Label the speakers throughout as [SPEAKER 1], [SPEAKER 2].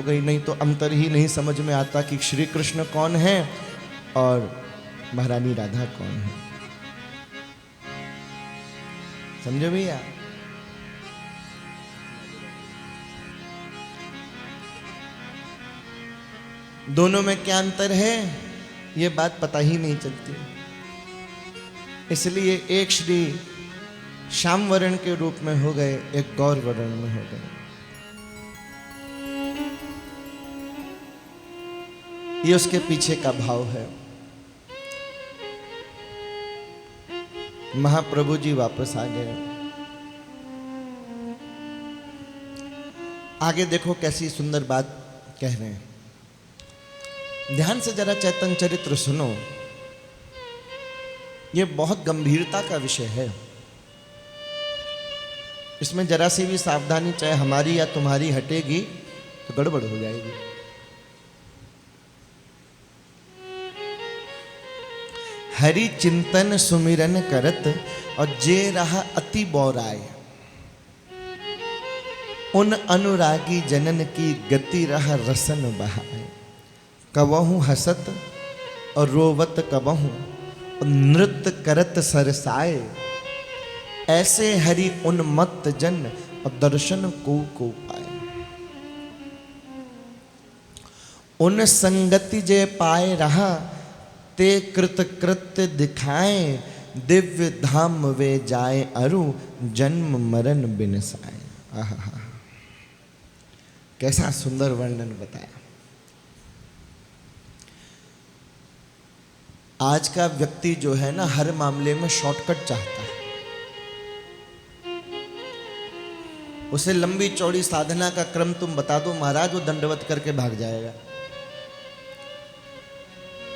[SPEAKER 1] हो गई, नहीं तो अंतर ही नहीं समझ में आता कि श्री कृष्ण कौन है और महारानी राधा कौन है। समझे भैया? दोनों में क्या अंतर है ये बात पता ही नहीं चलती। इसलिए एक श्री श्याम वर्ण के रूप में हो गए, एक गौर वर्ण में हो गए। ये उसके पीछे का भाव है। महाप्रभु जी वापस आ गए। आगे देखो कैसी सुंदर बात कह रहे हैं। ध्यान से जरा चैतन्य चरित्र सुनो, ये बहुत गंभीरता का विषय है। इसमें जरा सी भी सावधानी चाहे हमारी या तुम्हारी हटेगी तो गड़बड़ हो जाएगी। हरि चिंतन सुमिरन करत और जे रहा अति बौराय, उन अनुरागी जनन की गति रहा रसन बहाय। कबहू हसत और रोवत कबहू और नृत्य करत सरसाए, ऐसे हरि उन्मत्त जन और दर्शन को पाए। उन संगति जे पाए रहा ते कृत कृत्य दिखाए, दिव्य धाम वे जाए अरु जन्म मरण बिनसाए। आहा, कैसा सुंदर वर्णन बताया। आज का व्यक्ति जो है ना, हर मामले में शॉर्टकट चाहता है। उसे लंबी चौड़ी साधना का क्रम तुम बता दो महाराज, वो दंडवत करके भाग जाएगा।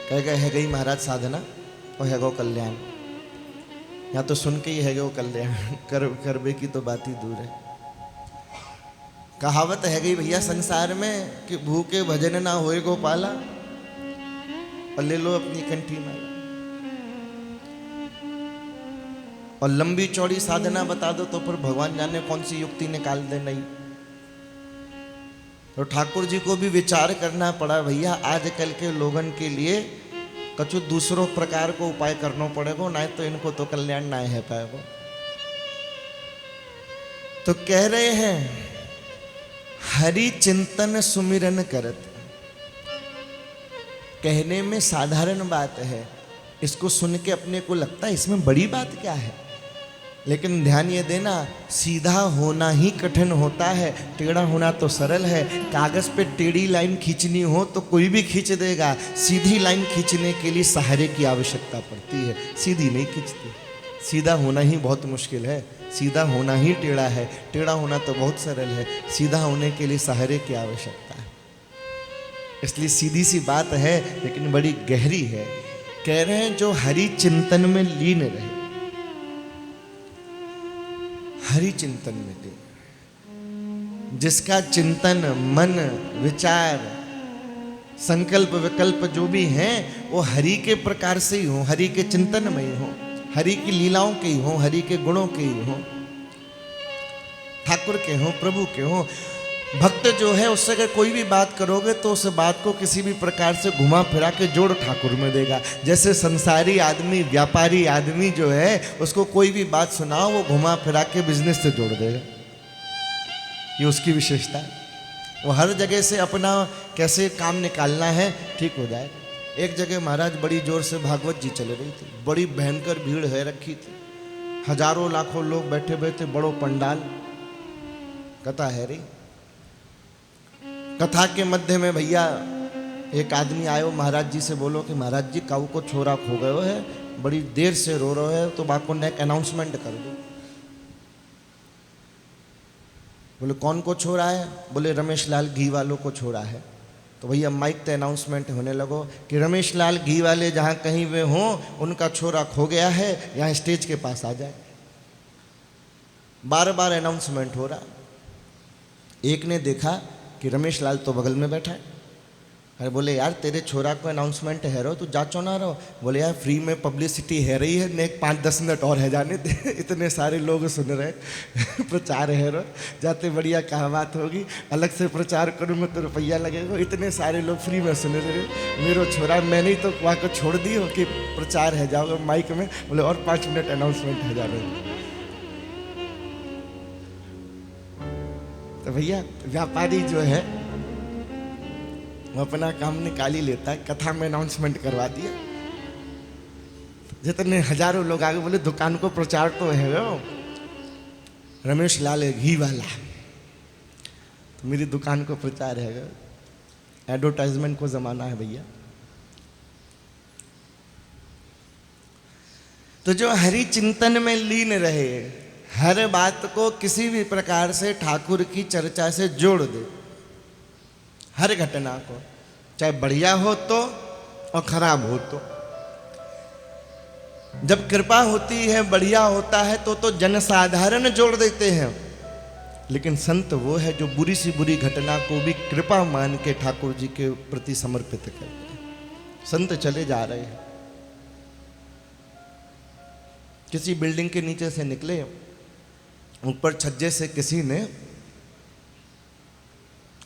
[SPEAKER 1] कहेगा है गई महाराज साधना और है गो कल्याण, या तो सुन के ही है गो कल्याण, करबे की तो बात ही दूर है। कहावत है गई भैया संसार में कि भूखे भजन ना होए गोपाला, और ले लो अपनी कंठी माला। और लंबी चौड़ी साधना बता दो तो फिर भगवान जाने कौन सी युक्ति निकाल दे। नहीं तो ठाकुर जी को भी विचार करना पड़ा भैया, आजकल के लोगन के लिए कछु दूसरों प्रकार को उपाय करना पड़ेगा, नहीं तो इनको तो कल्याण ना है पाएगा। तो कह रहे हैं हरि चिंतन सुमिरन करत। कहने में साधारण बात है, इसको सुन के अपने को लगता है इसमें बड़ी बात क्या है, लेकिन ध्यान ये देना, सीधा होना ही कठिन होता है, टेढ़ा होना तो सरल है। कागज पे टेढ़ी लाइन खींचनी हो तो कोई भी खींच देगा, सीधी लाइन खींचने के लिए सहारे की आवश्यकता पड़ती है, सीधी नहीं खींचती। सीधा होना ही बहुत मुश्किल है, सीधा होना ही टेढ़ा है, टेढ़ा होना तो बहुत सरल है। सीधा होने के लिए सहारे की आवश्यकता है। इसलिए सीधी सी बात है लेकिन बड़ी गहरी है। कह रहे हैं जो हरि चिंतन में लीन रहे, हरि चिंतन में लीन, जिसका चिंतन मन विचार संकल्प विकल्प जो भी हैं वो हरि के प्रकार से ही हो, हरि के चिंतन में ही हो, हरि की लीलाओं के ही हो, हरि के गुणों के ही हो, ठाकुर के हो, प्रभु के हो। भक्त जो है उससे अगर कोई भी बात करोगे तो उस बात को किसी भी प्रकार से घुमा फिरा के जोड़ ठाकुर में देगा। जैसे संसारी आदमी, व्यापारी आदमी जो है, उसको कोई भी बात सुनाओ वो घुमा फिरा के बिजनेस से जोड़ देगा। ये उसकी विशेषता है। वो हर जगह से अपना कैसे काम निकालना है ठीक हो जाए। एक जगह महाराज बड़ी जोर से भागवत जी चल रही थी, बड़ी भयंकर भीड़ है रखी थी, हजारों लाखों लोग बैठे बैठे, बड़ो पंडाल, कथा है रही। कथा के मध्य में भैया एक आदमी आयो, महाराज जी से बोलो कि महाराज जी काऊ को छोरा खो गयो है, बड़ी देर से रो रहे है, तो बाको ने एक अनाउंसमेंट कर दो। बोले कौन को छोरा है? बोले रमेश लाल घी वालों को छोरा है। तो भैया माइक पे अनाउंसमेंट होने लगो कि रमेश लाल घी वाले जहाँ कहीं वे हों, उनका छोरा खो गया है, यहाँ स्टेज के पास आ जाए। बार बार अनाउंसमेंट हो रहा। एक ने देखा कि रमेश लाल तो बगल में बैठा है, अरे बोले यार तेरे छोरा को अनाउंसमेंट है रो, तू जा चौना रहो। बोले यार फ्री में पब्लिसिटी है रही है, नेक 5-10 मिनट और है जाने दे। इतने सारे लोग सुन रहे प्रचार है रो, जाते बढ़िया कहा बात होगी, अलग से प्रचार करूँगा तो रुपया लगेगा। इतने सारे लोग फ्री में सुन रहे, मेरा छोरा मैंने ही तो वहाँ को छोड़ दी हो कि प्रचार है जाओगे माइक में। बोले और 5 मिनट अनाउंसमेंट है जा रहे। तो भैया व्यापारी जो है वो अपना काम निकाल ही लेता है। कथा में अनाउंसमेंट करवा दिया, जितने हजारों लोग आगे बोले दुकान को प्रचार तो है वो रमेश लाल घी वाला, तो मेरी दुकान को प्रचार है। एडवर्टाइजमेंट को जमाना है भैया। तो जो हरि चिंतन में लीन रहे, हर बात को किसी भी प्रकार से ठाकुर की चर्चा से जोड़ दे, हर घटना को, चाहे बढ़िया हो तो और खराब हो तो। जब कृपा होती है, बढ़िया होता है तो जनसाधारण जोड़ देते हैं, लेकिन संत वो है जो बुरी सी बुरी घटना को भी कृपा मान के ठाकुर जी के प्रति समर्पित करते हैं। संत चले जा रहे हैं, किसी बिल्डिंग के नीचे से निकले, ऊपर छज्जे से किसी ने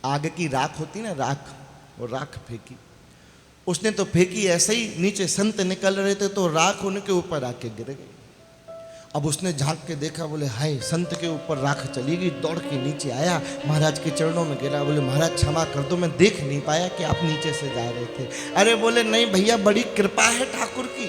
[SPEAKER 1] आग की राख होती ना, राख, वो राख फेंकी। उसने तो फेंकी ऐसे ही, नीचे संत निकल रहे थे तो राख उनके ऊपर आके गिर गई। अब उसने झांक के देखा, बोले हाय, संत के ऊपर राख चली गई। दौड़ के नीचे आया, महाराज के चरणों में गिरा, बोले महाराज क्षमा कर दो, मैं देख नहीं पाया कि आप नीचे से जा रहे थे। अरे बोले नहीं भैया, बड़ी कृपा है ठाकुर की।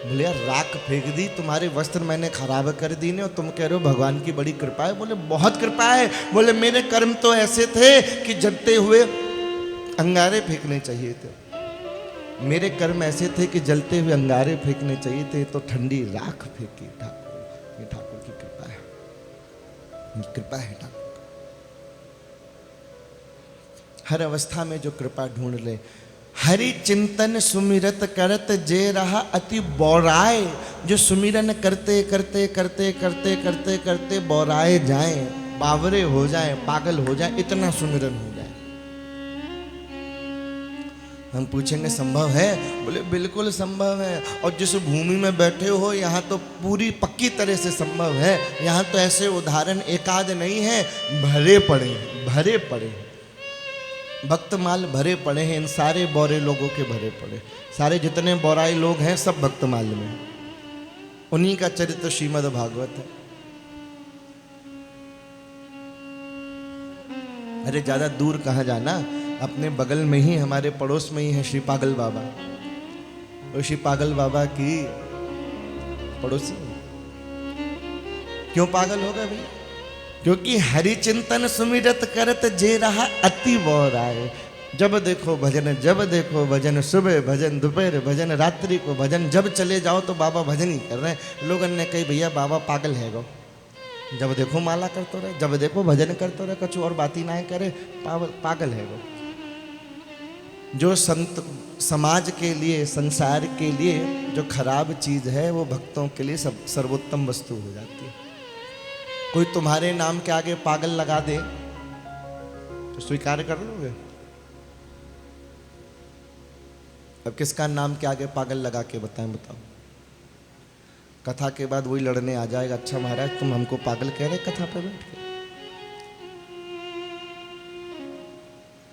[SPEAKER 1] बोले यार राख फेंक दी, तुम्हारे वस्त्र मैंने खराब कर दी ने, और तुम कह रहे हो भगवान की बड़ी कृपा है। बोले बहुत कृपा है। बोले मेरे कर्म तो ऐसे थे कि जलते हुए अंगारे फेंकने चाहिए थे, मेरे कर्म ऐसे थे कि जलते हुए अंगारे फेंकने चाहिए थे, तो ठंडी राख फेंकी। ठाकुर, ये ठाकुर की कृपा है, ये कृपा है ठाकुर। हर अवस्था में जो कृपा ढूंढ ले। हरि चिंतन सुमिरत करत जे रहा अति बौराए, जो सुमिरन करते करते करते करते करते करते बौराए जाए, बावरे हो जाए, पागल हो जाए, इतना सुमिरन हो जाए। हम पूछेंगे संभव है? बोले बिल्कुल संभव है। और जिस भूमि में बैठे हो यहाँ तो पूरी पक्की तरह से संभव है। यहाँ तो ऐसे उदाहरण एकाध नहीं है, भरे पड़े, भरे पड़े भक्तमाल भरे पड़े हैं। इन सारे बौरे लोगों के भरे पड़े, सारे जितने बौराई लोग हैं सब भक्तमाल में, उन्हीं का चरित्र श्रीमद् भागवत है। अरे ज्यादा दूर कहाँ जाना, अपने बगल में ही, हमारे पड़ोस में ही है श्री पागल बाबा। और श्री पागल बाबा की पड़ोसी। क्यों पागल होगा भाई? क्योंकि हरि चिंतन सुमिरत करत जे रहा अति बौराए। जब देखो भजन, जब देखो भजन, सुबह भजन, दोपहर भजन, रात्रि को भजन। जब चले जाओ तो बाबा भजन ही कर रहे हैं। लोगों ने कही भैया बाबा पागल है गो, जब देखो माला करते रहे, जब देखो भजन करते रहे, कुछ और बात ही ना करे, पागल है गो। जो संत समाज के लिए, संसार के लिए जो खराब चीज है, वो भक्तों के लिए सर्वोत्तम वस्तु हो जाती है। कोई तुम्हारे नाम के आगे पागल लगा दे तो स्वीकार कर लोगे? अब किसका नाम के आगे पागल लगा के बताएं, बताओ। कथा के बाद वही लड़ने आ जाएगा, अच्छा महाराज तुम हमको पागल कह रहे कथा पे बैठ के।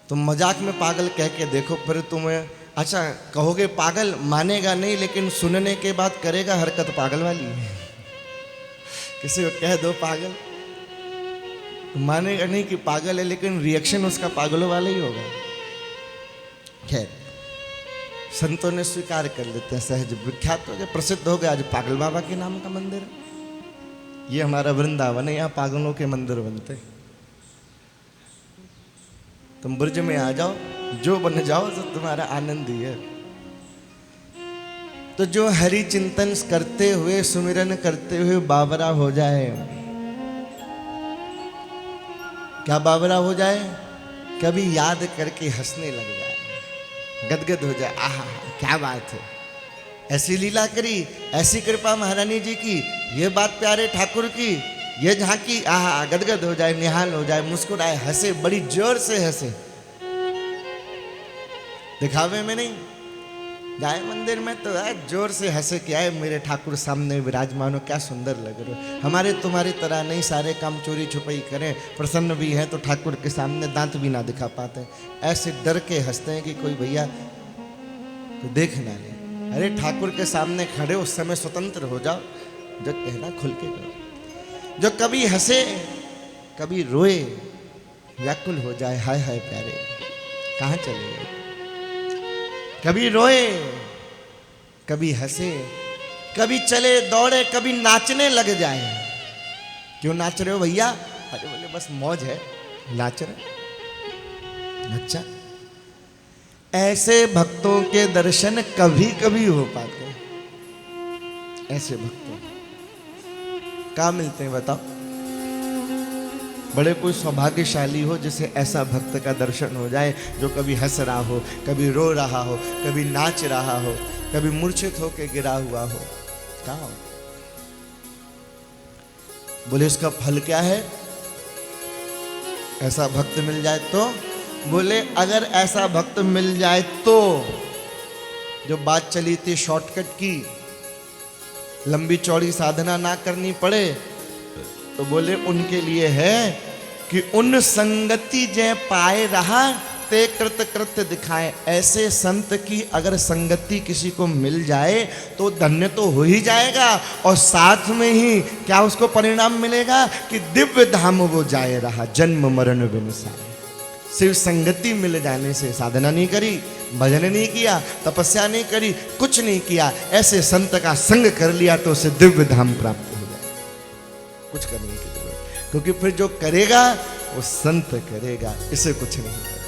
[SPEAKER 1] तुम मजाक में पागल कह के देखो, फिर तुम्हें अच्छा कहोगे पागल, मानेगा नहीं, लेकिन सुनने के बाद करेगा हरकत पागल वाली। किसी को कह दो पागल, मानेगा नहीं कि पागल है, लेकिन रिएक्शन उसका पागलों वाला ही होगा। खैर, संतों ने स्वीकार कर लेते हैं, सहज विख्यात हो गया, प्रसिद्ध हो गया। आज पागल बाबा के नाम का मंदिर है। ये हमारा वृंदावन है, यहाँ पागलों के मंदिर बनते। तुम ब्रज में आ जाओ, जो बन जाओ, तो तुम्हारा आनंद ही है। तो जो हरि चिंतन करते हुए, सुमिरन करते हुए बावरा हो जाए, क्या बावरा हो जाए? कभी याद करके हंसने लग जाए, गदगद हो जाए, आहा क्या बात है, ऐसी लीला करी, ऐसी कृपा महारानी जी की, ये बात प्यारे ठाकुर की, ये झांकी, आहा गदगद हो जाए, निहाल हो जाए, मुस्कुराए, हंसे, बड़ी जोर से हंसे। दिखावे में नहीं। जाए मंदिर में तो जोर से हंसे क्या है, मेरे ठाकुर सामने विराजमान हो, क्या सुंदर लग रहे हो। हमारे तुम्हारी तरह नहीं सारे काम चोरी छुपाई करें, प्रसन्न भी हैं तो ठाकुर के सामने दांत भी ना दिखा पाते, ऐसे डर के हंसते हैं कि कोई भैया तो देख ना ले। अरे ठाकुर के सामने खड़े उस समय स्वतंत्र हो जाओ, जो कहना खुल के करो। जो कभी हंसे कभी रोए, व्याकुल हो जाए, हाय हाय प्यारे कहाँ चले गए। कभी रोए कभी हंसे, कभी चले दौड़े, कभी नाचने लग जाए। क्यों नाच रहे हो भैया? अरे बोले बस मौज है, नाच रहे। अच्छा, ऐसे भक्तों के दर्शन कभी कभी हो पाते हैं। ऐसे भक्तों कहाँ मिलते हैं बताओ? बड़े कोई सौभाग्यशाली हो जिसे ऐसा भक्त का दर्शन हो जाए, जो कभी हंस रहा हो, कभी रो रहा हो, कभी नाच रहा हो, कभी मूर्छित होकर गिरा हुआ हो। कहाँ हो? बोले इसका फल क्या है? ऐसा भक्त मिल जाए तो? बोले अगर ऐसा भक्त मिल जाए तो, जो बात चली थी शॉर्टकट की, लंबी चौड़ी साधना ना करनी पड़े, तो बोले उनके लिए है कि उन संगति जय पाए रहा ते कृत कृत दिखाए। ऐसे संत की अगर संगति किसी को मिल जाए तो धन्य तो हो ही जाएगा, और साथ में ही क्या उसको परिणाम मिलेगा कि दिव्य धाम वो जाए रहा, जन्म मरण बिनसाए। सिर्फ संगति मिल जाने से, साधना नहीं करी, भजन नहीं किया, तपस्या नहीं करी, कुछ नहीं किया, ऐसे संत का संग कर लिया तो उसे दिव्य धाम प्राप्त हो जाए। कुछ करने की जरूरत, क्योंकि फिर जो करेगा वो संत करेगा, इसे कुछ नहीं करेगा।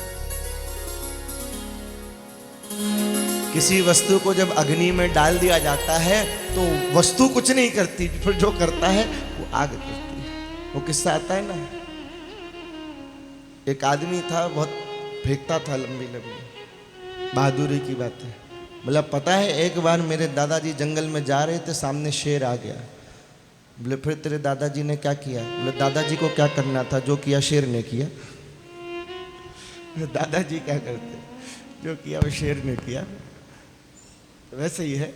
[SPEAKER 1] किसी वस्तु को जब अग्नि में डाल दिया जाता है तो वस्तु कुछ नहीं करती, फिर जो करता है वो आग करती है। वो किस्सा आता है ना, एक आदमी था, बहुत फेंकता था लंबी लंबी, बहादुरी की बात है। बोला पता है एक बार मेरे दादाजी जंगल में जा रहे थे, सामने शेर आ गया। बोले फिर तेरे दादाजी ने क्या किया? बोले दादाजी को क्या करना था, जो किया शेर ने किया। दादाजी क्या करते, जो किया वो शेर ने किया। वैसे ही है,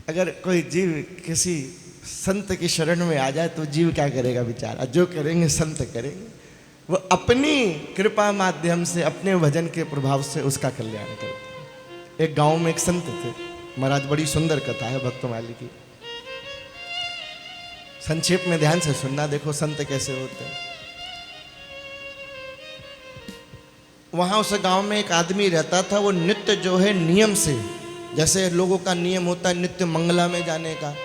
[SPEAKER 1] अगर कोई जीव किसी संत की शरण में आ जाए तो जीव क्या करेगा बेचारा? जो करेंगे संत करेंगे, वो अपनी कृपा माध्यम से, अपने भजन के प्रभाव से उसका कल्याण करते हैं। एक गांव में एक संत थे महाराज, बड़ी सुंदर कथा है भक्तमाली की, संक्षेप में ध्यान से सुनना, देखो संत कैसे होते हैं। वहां उस गांव में एक आदमी रहता था, वो नित्य जो है नियम से, जैसे लोगों का नियम होता है नित्य मंगला में जाने का,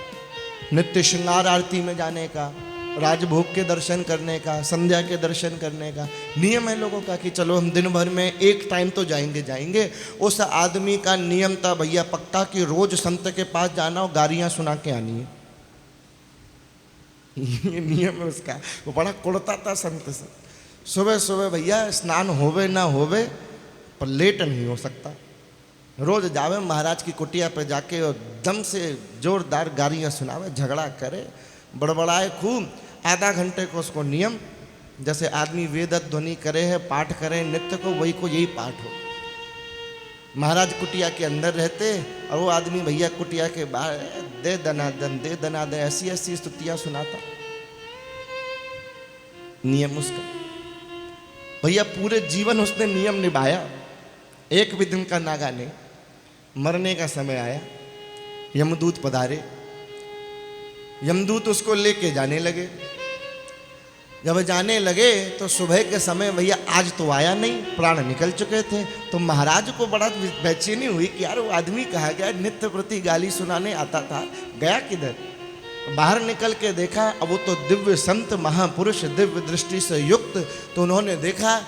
[SPEAKER 1] नित्य श्रृंगार आरती में जाने का, राजभोग के दर्शन करने का, संध्या के दर्शन करने का नियम है लोगों का कि चलो हम दिन भर में एक टाइम तो जाएंगे। उस आदमी का नियम था भैया पक्का कि रोज संत के पास जाना और गालियां सुना के आनी है। ये नियम है उसका। वो बड़ा कुड़ता था संत से, सुबह सुबह भैया स्नान होवे ना होवे पर लेट नहीं हो सकता। रोज जावे महाराज की कुटिया पे जाके और दम से जोरदार गालियाँ सुनावे, झगड़ा करे, बड़बड़ाए खूब। आधा घंटे को उसको नियम, जैसे आदमी वेद ध्वनि करे है, पाठ करे नित्य को, वही को यही पाठ हो। महाराज कुटिया के अंदर रहते और वो आदमी भैया कुटिया के बाहर दे दनादन दे दनादन ऐसी ऐसी स्तुतियाँ सुनाता। नियम उसका भैया, पूरे जीवन उसने नियम निभाया, एक भी दिन का नागा नहीं। मरने का समय आया, यमदूत पधारे, यमदूत उसको लेके जाने लगे। जब जाने लगे तो सुबह के समय भैया आज तो आया नहीं, प्राण निकल चुके थे। तो महाराज को बड़ा बेचैनी हुई कि यार वो आदमी कहाँ गया, नित्य प्रति गाली सुनाने आता था, गया किधर? बाहर निकल के देखा, अब वो तो दिव्य संत महापुरुष दिव्य दृष्टि से युक्त। तो उन्होंने देखा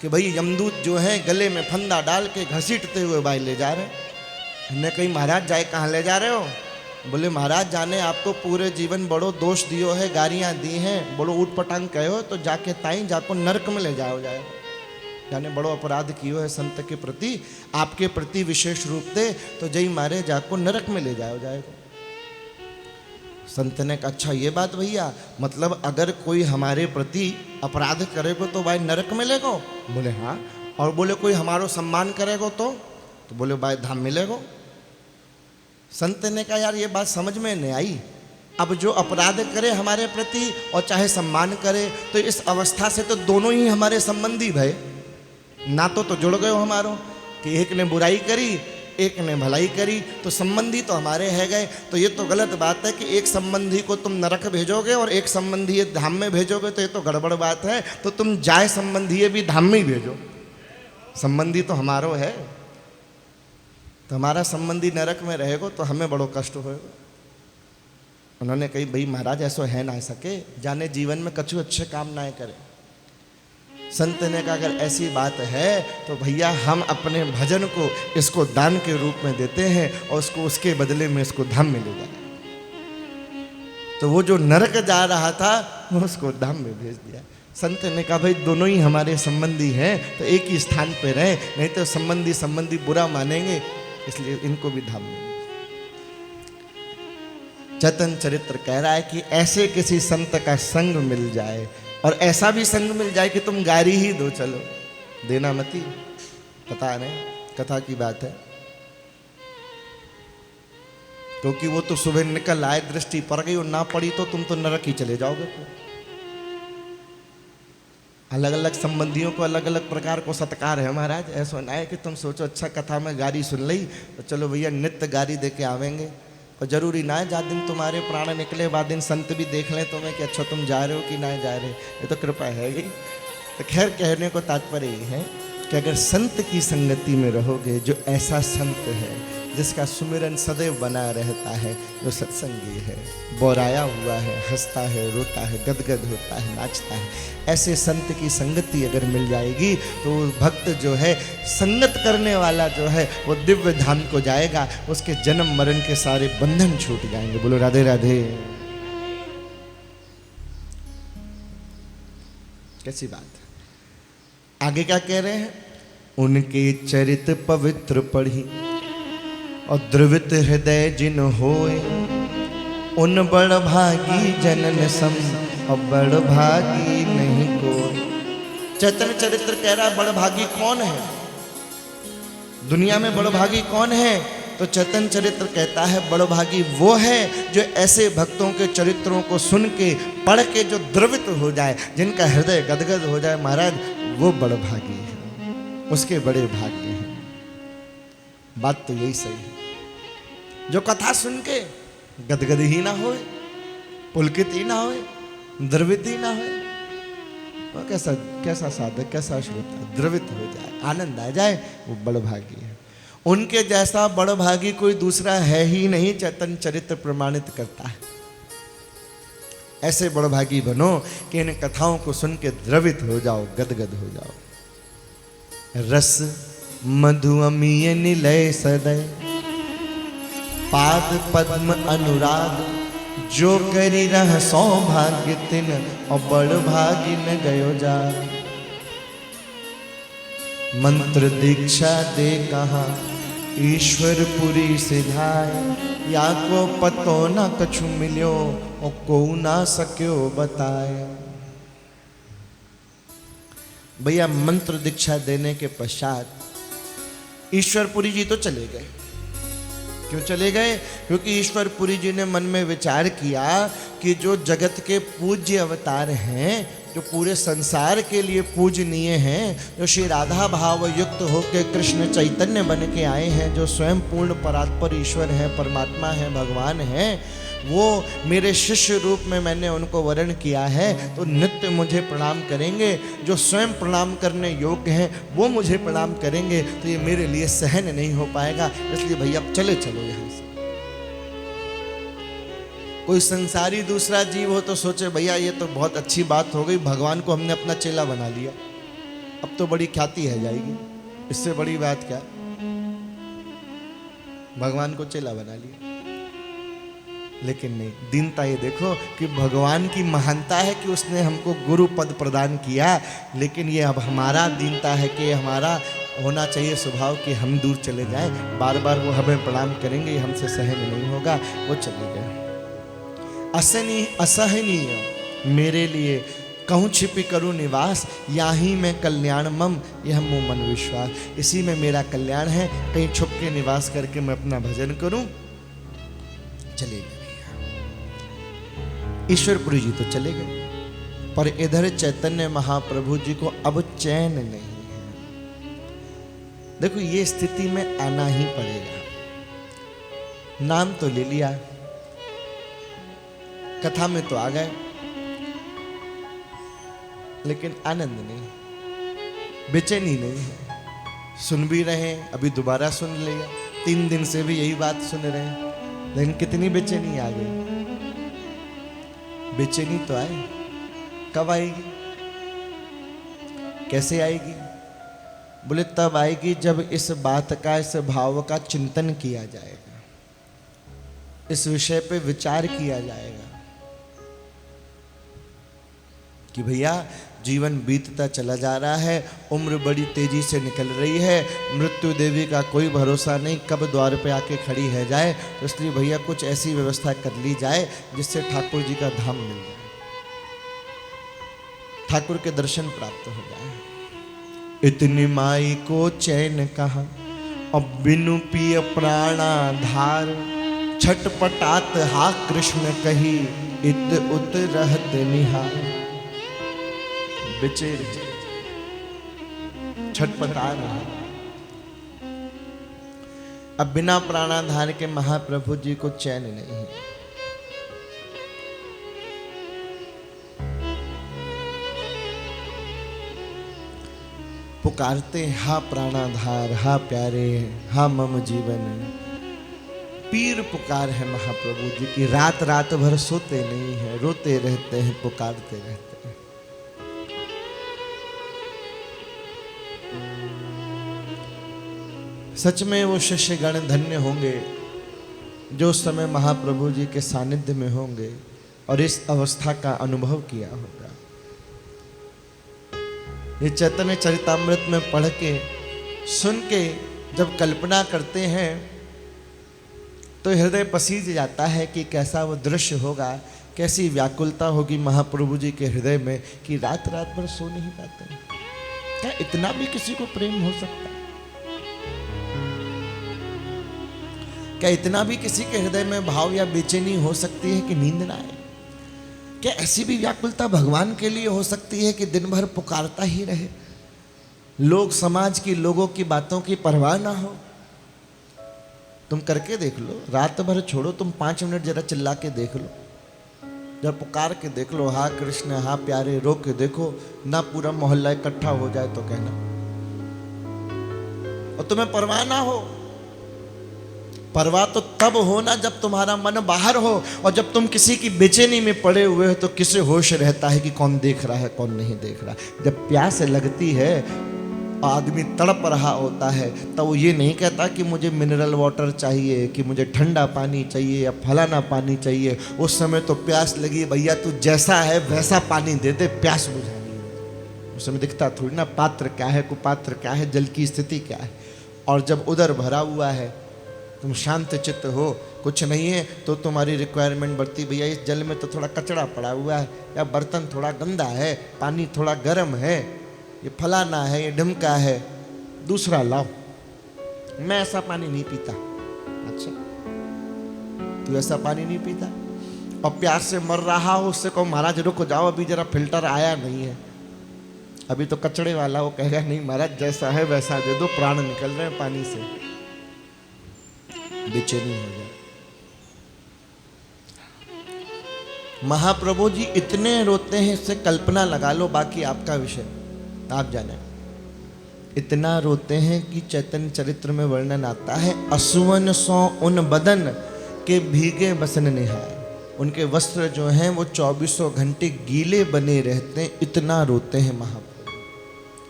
[SPEAKER 1] कि भाई यमदूत जो है गले में फंदा डाल के घसीटते हुए भाई ले जा रहे हैं। हमने कही महाराज जाए कहाँ ले जा रहे हो? बोले महाराज जाने आपको पूरे जीवन बड़ो दोष दियो है, गालियाँ दी हैं, बड़ो ऊट पटांग कहो, तो जाके ताई जाको नरक में ले जाओ जाए। जाने बड़ो अपराध कियो है संत के प्रति, आपके प्रति विशेष रूप से, तो जय मारे जाको नरक में ले जाओ जाएगा। संत ने कहा अच्छा ये बात भैया, मतलब अगर कोई हमारे प्रति अपराध करेगो तो भाई नरक में लेगो? बोले हाँ। और बोले कोई हमारो सम्मान करेगो तो? तो बोले भाई धाम मिलेगा। संत ने कहा यार ये बात समझ में नहीं आई। अब जो अपराध करे हमारे प्रति और चाहे सम्मान करे, तो इस अवस्था से तो दोनों ही हमारे संबंधी भय, ना तो जुड़ गए हमारो कि एक ने बुराई करी एक ने भलाई करी, तो संबंधी तो हमारे है गए। तो ये तो गलत बात है कि एक संबंधी को तुम नरक भेजोगे और एक संबंधी ये धाम में भेजोगे, तो ये तो गड़बड़ बात है। तो तुम जाए संबंधी भी धाम में ही भेजो, संबंधी तो हमारो है। तो हमारा संबंधी नरक में रहेगा तो हमें बड़ो कष्ट होएगा। उन्होंने कही भाई महाराज ऐसा है ना सके, जाने जीवन में कछु अच्छे काम ना करे। संत ने कहा अगर ऐसी बात है तो भैया हम अपने भजन को इसको दान के रूप में देते हैं और उसको उसके बदले में इसको धाम मिलेगा। तो वो जो नरक जा रहा था वो उसको धाम में भेज दिया। संत ने कहा भाई दोनों ही हमारे संबंधी हैं तो एक ही स्थान पे रहे, नहीं तो संबंधी संबंधी बुरा मानेंगे, इसलिए इनको भी धाम मिले। चैतन्य चरित्र कह रहा है कि ऐसे किसी संत का संग मिल जाए, और ऐसा भी संग मिल जाए कि तुम गारी ही दो, चलो देना मती। पता नहीं कथा की बात है, क्योंकि वो तो सुबह निकल आए, दृष्टि पड़ गई और ना पड़ी तो तुम तो नरक ही चले जाओगे। अलग अलग संबंधियों को अलग अलग प्रकार को सत्कार है महाराज। ऐसा ना है कि तुम सोचो अच्छा कथा में गारी सुन ली तो चलो भैया नित्य गारी दे के आवेंगे। और जरूरी ना है जा दिन तुम्हारे प्राण निकले बाद दिन संत भी देख लें तुम्हें कि अच्छा तुम जा रहे हो कि ना जा रहे, ये तो कृपा है ही। तो खैर कहने को तात्पर्य ये है कि अगर संत की संगति में रहोगे, जो ऐसा संत है जिसका सुमिरन सदैव बना रहता है, जो सत्संगी है, बोराया हुआ है, हंसता है, रोता है, गदगद होता है, नाचता है, ऐसे संत की संगति अगर मिल जाएगी तो भक्त जो है संगत करने वाला जो है वो दिव्य धाम को जाएगा, उसके जन्म मरण के सारे बंधन छूट जाएंगे। बोलो राधे राधे। कैसी बात है। आगे क्या कह रहे हैं, उनके चरित पवित्र पढ़ी और द्रवित हृदय जिन होए, उन बड़ भागी जनन सम और बड़ भागी नहीं कोई। चैतन्य चरित्र कह रहा है बड़ भागी कौन है, दुनिया में बड़ भागी कौन है? तो चैतन्य चरित्र कहता है बड़ भागी वो है जो ऐसे भक्तों के चरित्रों को सुन के पढ़ के जो द्रवित हो जाए, जिनका हृदय गदगद हो जाए, महाराज वो बड़ भागी है, उसके बड़े भाग्य हैं। बात तो यही सही है। जो कथा सुन के गदगद ही ना होए, पुलकित ही ना होए, द्रवित ही ना होए, वो कैसा साधक, कैसा श्रोता द्रवित हो जाए, आनंद आ जाए, वो बड़ भागी है। उनके जैसा बड़ भागी कोई दूसरा है ही नहीं, चैतन्य चरित्र प्रमाणित करता है। ऐसे बड़ भागी बनो कि इन कथाओं को सुन के द्रवित हो जाओ, गदगद हो जाओ। रस मधु अमीय निलय सदय, पाद पद्म अनुराग, जो करी रह सौभाग्य तिन और बड़ भागी न गयो जा। मंत्र दीक्षा दे कहा ईश्वरपुरी सिधाए, या को पतो न कछु मिल्यो और को ना सक्यो बताए। भैया मंत्र दीक्षा देने के पश्चात ईश्वरपुरी जी तो चले गए। क्यों चले गए? क्योंकि ईश्वरपुरी जी ने मन में विचार किया कि जो जगत के पूज्य अवतार हैं, जो पूरे संसार के लिए पूजनीय हैं, जो श्री राधा भाव युक्त होकर कृष्ण चैतन्य बन के आए हैं, जो स्वयं पूर्ण परात्पर ईश्वर हैं, परमात्मा हैं, भगवान हैं, वो मेरे शिष्य रूप में मैंने उनको वर्ण किया है, तो नित्य मुझे प्रणाम करेंगे। जो स्वयं प्रणाम करने योग्य हैं वो मुझे प्रणाम करेंगे, तो ये मेरे लिए सहन नहीं हो पाएगा। इसलिए भैया अब चलो यहाँ से। कोई संसारी दूसरा जीव हो तो सोचे भैया ये तो बहुत अच्छी बात हो गई, भगवान को हमने अपना चेला बना लिया, अब तो बड़ी ख्याति है जाएगी, इससे बड़ी बात क्या, भगवान को चेला बना लिया। लेकिन नहीं, दीनता ये देखो कि भगवान की महानता है कि उसने हमको गुरु पद प्रदान किया, लेकिन ये अब हमारा दीनता है कि हमारा होना चाहिए स्वभाव कि हम दूर चले जाएं, बार बार वो हमें प्रणाम करेंगे, ये हमसे सहन नहीं होगा, वो चले गए। असहनीय मेरे लिए कहूँ छिपी करूँ निवास, यहाँ मैं कल्याण मम, यह मुँह मन विश्वास। इसी में मेरा कल्याण है, कहीं छुप के निवास करके मैं अपना भजन करूं। चले गए ईश्वरपुरी जी तो चले गए, पर इधर चैतन्य महाप्रभु जी को अब चैन नहीं है। देखो ये स्थिति में आना ही पड़ेगा। नाम तो ले लिया, कथा में तो आ गए, लेकिन आनंद नहीं, बेचैनी नहीं है। सुन भी रहे हैं, अभी दोबारा सुन लिया, 3 दिन से भी यही बात सुन रहे हैं, लेकिन कितनी बेचैनी आ गई। बेचैनी तो आए, कब आएगी, कैसे आएगी? बोले तब आएगी जब इस बात का, इस भाव का चिंतन किया जाएगा, इस विषय पे विचार किया जाएगा कि भैया जीवन बीतता चला जा रहा है, उम्र बड़ी तेजी से निकल रही है, मृत्यु देवी का कोई भरोसा नहीं, कब द्वार पे आके खड़ी है जाए। तो इसलिए भैया कुछ ऐसी व्यवस्था कर ली जाए जिससे ठाकुर जी का धाम मिल जाए, ठाकुर के दर्शन प्राप्त हो जाए। इतनी माई को चैन कहाँ, अब बिनु पिय प्राणाधार, छटपटात हा कृष्ण कही, इत उत रहत निहार। बेचैन छटपटा रहा, अब बिना प्राणाधार के महाप्रभु जी को चैन नहीं है। पुकारते हा प्राणाधार, हा प्यारे, हा मम जीवन। पीर पुकार है महाप्रभु जी की, रात रात भर सोते नहीं है, रोते रहते हैं, पुकारते रहते हैं। सच में वो शिष्यगण धन्य होंगे जो उस समय महाप्रभु जी के सानिध्य में होंगे और इस अवस्था का अनुभव किया होगा। ये चैतन्य चरितामृत में पढ़ के, सुन के जब कल्पना करते हैं तो हृदय पसीज जाता है कि कैसा वो दृश्य होगा, कैसी व्याकुलता होगी महाप्रभु जी के हृदय में कि रात रात भर सो नहीं पाते। क्या इतना भी किसी को प्रेम हो सकता है? क्या इतना भी किसी के हृदय में भाव या बेचैनी हो सकती है कि नींद ना आए? क्या ऐसी भी व्याकुलता भगवान के लिए हो सकती है कि दिन भर पुकारता ही रहे, लोग समाज की, लोगों की बातों की परवाह ना हो? तुम करके देख लो, रात भर छोड़ो, तुम 5 मिनट जरा चिल्ला के देख लो, जब पुकार के देख लो, हा कृष्ण, हा प्यारे, रो के देखो ना, पूरा मोहल्ला इकट्ठा हो जाए तो कहना, और तुम्हें परवाह ना हो। परवाह तो तब हो ना जब तुम्हारा मन बाहर हो, और जब तुम किसी की बेचैनी में पड़े हुए हो तो किसे होश रहता है कि कौन देख रहा है कौन नहीं देख रहा। जब प्यास लगती है, आदमी तड़प रहा होता है, तो वो ये नहीं कहता कि मुझे मिनरल वाटर चाहिए, कि मुझे ठंडा पानी चाहिए या फलाना पानी चाहिए। उस समय तो प्यास लगी, भैया तू जैसा है वैसा पानी दे दे, प्यास बुझानी है। उस समय दिखता थोड़ी ना पात्र क्या है, कुपात्र क्या है, जल की स्थिति क्या है। और जब उधर भरा हुआ है, तुम शांत चित्त हो, कुछ नहीं है, तो तुम्हारी रिक्वायरमेंट बढ़ती, भैया इस जल में तो थोड़ा कचरा पड़ा हुआ है, या बर्तन थोड़ा गंदा है, पानी थोड़ा गर्म है, ये फलाना है, ये ढमका है, दूसरा लाओ। मैं ऐसा पानी नहीं पीता। अच्छा, तू ऐसा पानी नहीं पीता और प्यास से मर रहा हो, उससे कहो महाराज रुको जाओ, अभी जरा फिल्टर आया नहीं है, अभी तो कचड़े वाला। वो कहेगा नहीं महाराज जैसा है वैसा दे दो, प्राण निकल रहे हैं पानी से। बेचैनी हो जाए। महाप्रभु जी इतने रोते हैं, इससे कल्पना लगा लो, बाकी आपका विषय आप जाने। इतना रोते हैं कि चैतन्य चरित्र में वर्णन आता है, असुवन सौ उन बदन के भीगे बसन निहाय। उनके वस्त्र जो हैं वो 24 घंटे गीले बने रहते हैं, इतना रोते हैं महाप्रभु,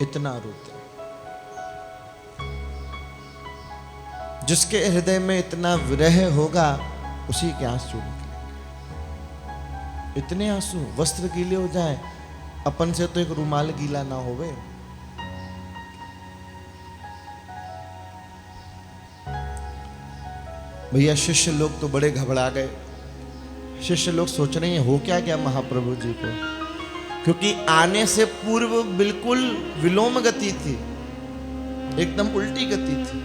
[SPEAKER 1] इतना रोते हैं। जिसके हृदय में इतना विरह होगा उसी के आंसू निकलेंगे। इतने आंसू, वस्त्र गीले हो जाए, अपन से तो एक रुमाल गीला ना होवे। भैया शिष्य लोग तो बड़े घबरा गए। शिष्य लोग सोच रहे हैं हो क्या गया महाप्रभु जी को। क्योंकि आने से पूर्व बिल्कुल विलोम गति थी, एकदम उल्टी गति थी।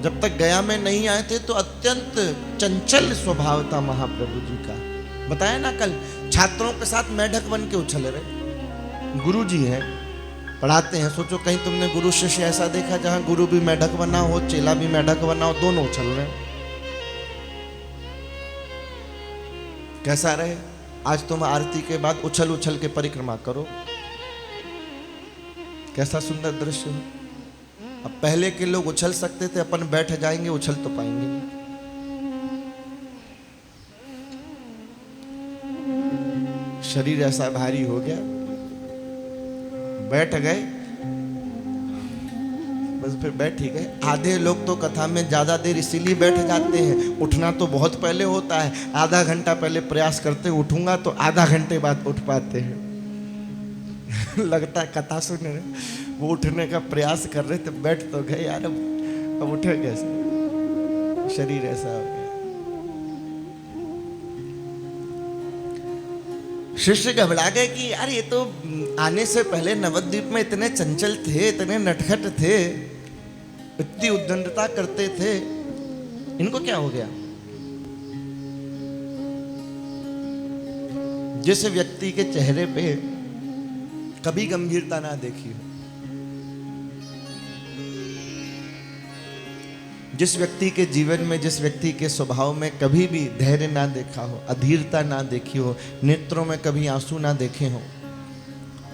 [SPEAKER 1] जब तक गया में नहीं आए थे तो अत्यंत चंचल स्वभाव था महाप्रभु जी का। बताया ना कल, छात्रों के साथ मेढक बन के उछल रहे। गुरु जी हैं, पढ़ाते हैं। सोचो कहीं तुमने गुरु शिष्य ऐसा देखा जहां गुरु भी मेढक बना हो, चेला भी मेढक बना हो, दोनों उछल रहे। कैसा रहे? आज तुम आरती के बाद उछल उछल के परिक्रमा करो, कैसा सुंदर दृश्य हो। अब पहले के लोग उछल सकते थे, अपन बैठ जाएंगे, उछल तो पाएंगे नहीं। शरीर ऐसा भारी हो गया, बैठ गए बस, फिर बैठ ही गए। आधे लोग तो कथा में ज्यादा देर इसीलिए बैठ जाते हैं, उठना तो बहुत पहले होता है। आधा घंटा पहले प्रयास करते उठूंगा तो आधा घंटे बाद उठ पाते हैं। लगता है कथा सुन रहे, वो उठने का प्रयास कर रहे थे, बैठ तो गए यार, अब उठे कैसे? शरीर ऐसा हो गया। शिष्य घबरा गए कि यार ये तो आने से पहले नवद्वीप में इतने चंचल थे, इतने नटखट थे, इतनी उद्दंडता करते थे, इनको क्या हो गया? जिस व्यक्ति के चेहरे पे कभी गंभीरता ना देखी हो, जिस व्यक्ति के जीवन में, जिस व्यक्ति के स्वभाव में कभी भी धैर्य ना देखा हो, अधीरता ना देखी हो, नेत्रों में कभी आंसू ना देखे हो,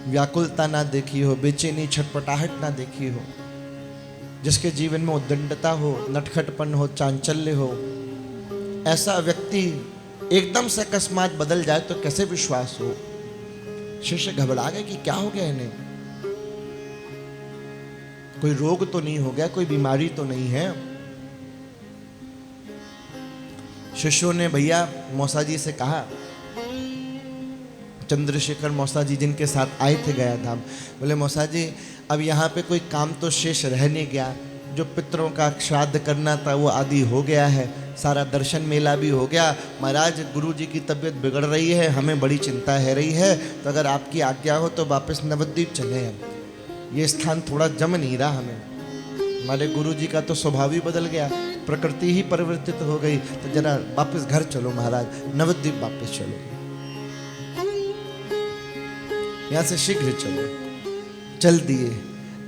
[SPEAKER 1] व्याकुलता ना देखी हो, बेचैनी छटपटाहट ना देखी हो, जिसके जीवन में उद्दंडता हो, नटखटपन हो, चांचल्य हो, ऐसा व्यक्ति एकदम से अकस्मात बदल जाए तो कैसे विश्वास हो? शिष्य घबरा गए कि क्या हो गया इन्हें, कोई रोग तो नहीं हो गया, कोई बीमारी तो नहीं है। शिष्यों ने भैया मौसा जी से कहा, चंद्रशेखर मौसा जी जिनके साथ आए थे गया धाम, बोले मौसा जी अब यहाँ पे कोई काम तो शेष रह नहीं गया, जो पितरों का श्राद्ध करना था वो आदि हो गया है, सारा दर्शन मेला भी हो गया। महाराज गुरु जी की तबीयत बिगड़ रही है, हमें बड़ी चिंता है रही है, तो अगर आपकी आज्ञा हो तो वापस नवद्वीप चले हम, ये स्थान थोड़ा जम नहीं रहा हमें। हमारे गुरु जी का तो स्वभाव ही बदल गया, प्रकृति ही परिवर्तित हो गई, तो जरा वापस घर चलो महाराज, नवद्वीप वापस चलो, यहां से शीघ्र चलो। चल दिए।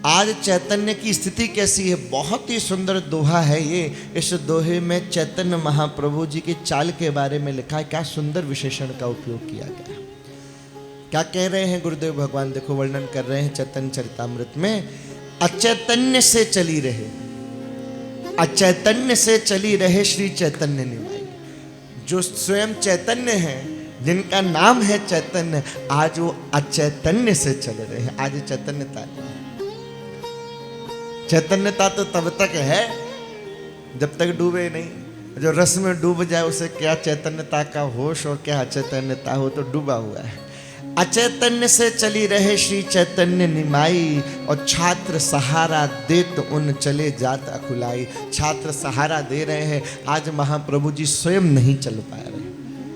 [SPEAKER 1] आज चैतन्य की स्थिति कैसी है? बहुत ही सुंदर दोहा है ये। इस दोहे में चैतन्य महाप्रभु जी की चाल के बारे में लिखा है। क्या सुंदर विशेषण का उपयोग किया गया। क्या कह रहे हैं गुरुदेव भगवान? देखो वर्णन कर रहे हैं चैतन्य चरितामृत में, अचैतन्य से चली रहे, अचैतन्य से चली रहे श्री चैतन्य निमाई। जो स्वयं चैतन्य है, जिनका नाम है चैतन्य, आज वो अचैतन्य से चल रहे हैं। आज चैतन्यता नहीं है। चैतन्यता तो तब तक है जब तक डूबे नहीं। जो रस में डूब जाए उसे क्या चैतन्यता का होश और क्या अचैतन्यता हो, तो डूबा हुआ है। अचैतन्य से चली रहे श्री चैतन्य निमाई, और छात्र सहारा देत उन चले जात अकुलाई। छात्र सहारा दे रहे हैं। आज महाप्रभु जी स्वयं नहीं चल पा रहे।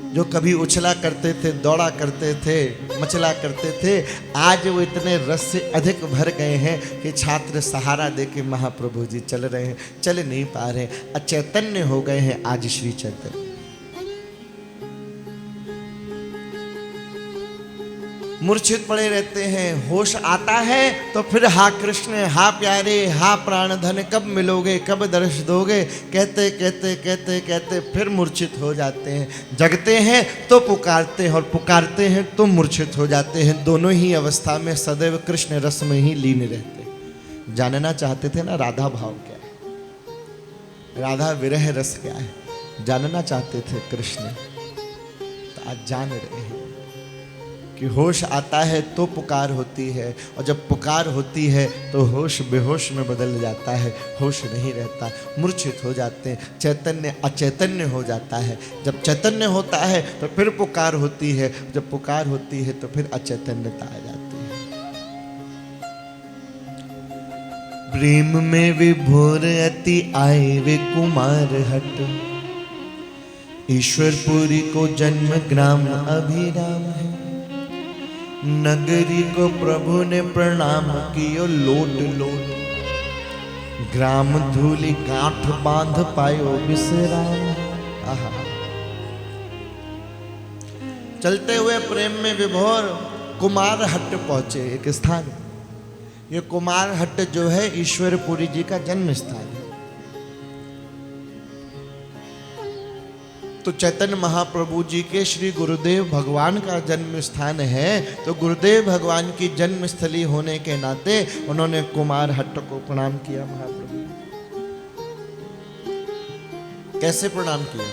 [SPEAKER 1] जो कभी उछला करते थे, दौड़ा करते थे, मचला करते थे, आज वो इतने रस से अधिक भर गए हैं कि छात्र सहारा दे के महाप्रभु जी चल रहे हैं, चल नहीं पा रहे, अचैतन्य हो गए हैं आज श्री चैतन्य। मूर्छित पड़े रहते हैं। होश आता है तो फिर हा कृष्ण, हा प्यारे, हा प्राण धन, कब मिलोगे, कब दर्श दोगे, कहते कहते कहते कहते फिर मूर्छित हो जाते हैं। जगते हैं तो पुकारते हैं, और पुकारते हैं तो मूर्छित हो जाते हैं। दोनों ही अवस्था में सदैव कृष्ण रस में ही लीन रहते। जानना चाहते थे ना राधा भाव क्या है, राधा विरह रस क्या है, जानना चाहते थे कृष्ण, तो आज जान रहे हैं कि होश आता है तो पुकार होती है, और जब पुकार होती है तो होश बेहोश में बदल जाता है, होश नहीं रहता, मूर्छित हो जाते हैं, चैतन्य अचैतन्य हो जाता है। जब चैतन्य होता है तो फिर पुकार होती है, जब पुकार होती है तो फिर अचैतन्यता आ जाती है। प्रेम में विभोर अति आए वे कुमार हट, ईश्वरपुरी को जन्म ग्राम अभिराम है। नगरी को प्रभु ने प्रणाम कियो लोट लोट, ग्राम धूलि गांठ बांध पायो विश्राम। आहा। चलते हुए प्रेम में विभोर कुमार हट्ट पहुंचे, एक स्थान। ये कुमार हट्ट जो है ईश्वरपुरी जी का जन्म स्थान है। तो चैतन्य महाप्रभु जी के श्री गुरुदेव भगवान का जन्म स्थान है, तो गुरुदेव भगवान की जन्म स्थली होने के नाते उन्होंने कुमार हट्ट को प्रणाम किया। महाप्रभु कैसे प्रणाम किया?